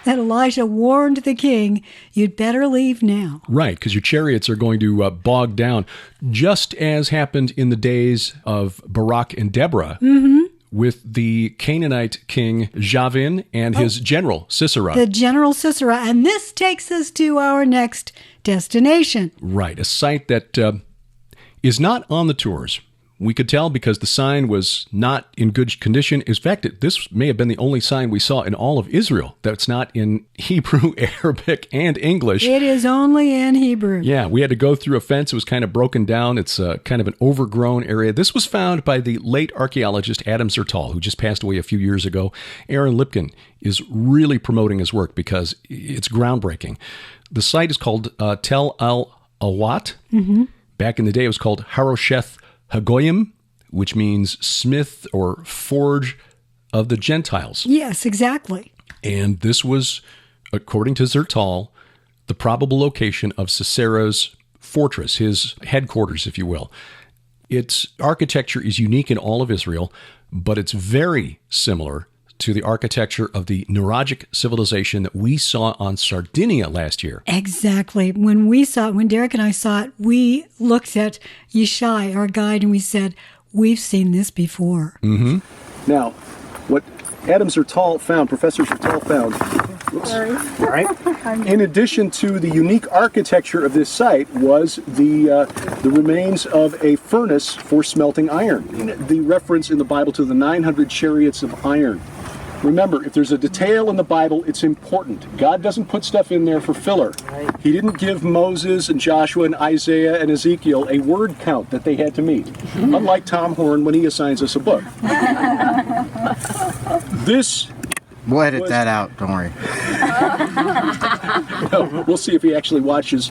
that Elijah warned the king, you'd better leave now. Right, because your chariots are going to bog down, just as happened in the days of Barak and Deborah with the Canaanite king Javin and his general Sisera. The general Sisera. And this takes us to our next destination. Right, a site that is not on the tours. We could tell because the sign was not in good condition. In fact, this may have been the only sign we saw in all of Israel that's not in Hebrew, Arabic, and English. It is only in Hebrew. Yeah, we had to go through a fence. It was kind of broken down. It's kind of an overgrown area. This was found by the late archaeologist Adam Zertal, who just passed away a few years ago. Aaron Lipkin is really promoting his work because it's groundbreaking. The site is called Tel Ahwat. Back in the day, it was called Harosheth Hagoyim, which means smith or forge of the Gentiles. Yes, exactly. And this was, according to Zertal, the probable location of Sisera's fortress, his headquarters, if you will. Its architecture is unique in all of Israel, but it's very similar to the architecture of the Nuragic civilization that we saw on Sardinia last year. Exactly. When Derek and I saw it, we looked at Yishai, our guide, and we said, we've seen this before. Now, what Adam Zertal found, Professor Zertal found, all right, in addition to the unique architecture of this site, was the remains of a furnace for smelting iron. The reference in the Bible to the 900 chariots of iron. Remember, if there's a detail in the Bible, it's important. God doesn't put stuff in there for filler. Right. He didn't give Moses and Joshua and Isaiah and Ezekiel a word count that they had to meet, unlike Tom Horn when he assigns us a book. We'll edit that out, don't worry. No, we'll see if he actually watches.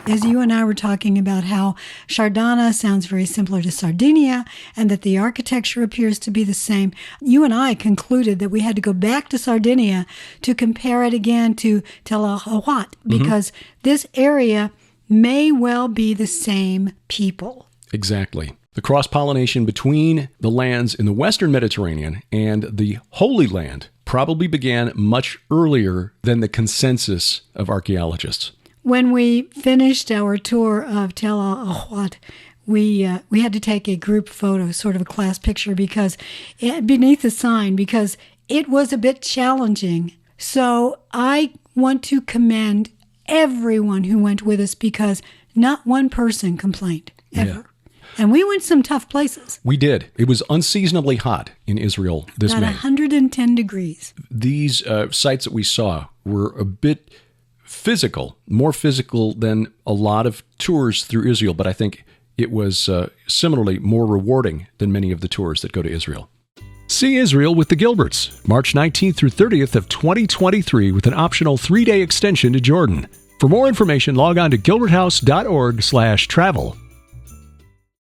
As you and I were talking about how Shardana sounds very similar to Sardinia and that the architecture appears to be the same, you and I concluded that we had to go back to Sardinia to compare it again to Tel Ahwat because this area may well be the same people. Exactly. The cross-pollination between the lands in the Western Mediterranean and the Holy Land probably began much earlier than the consensus of archaeologists. When we finished our tour of Tel Ahwat, we had to take a group photo, sort of a class picture, beneath the sign, because it was a bit challenging. So I want to commend everyone who went with us because not one person complained, ever. Yeah. And we went some tough places. We did. It was unseasonably hot in Israel this May. About 110 degrees. These sites that we saw were a bit more physical than a lot of tours through Israel, but I think it was similarly more rewarding than many of the tours that go to Israel. See Israel with the Gilberts, March 19th through 30th of 2023 with an optional 3-day extension to Jordan. For more information, log on to gilberthouse.org/travel.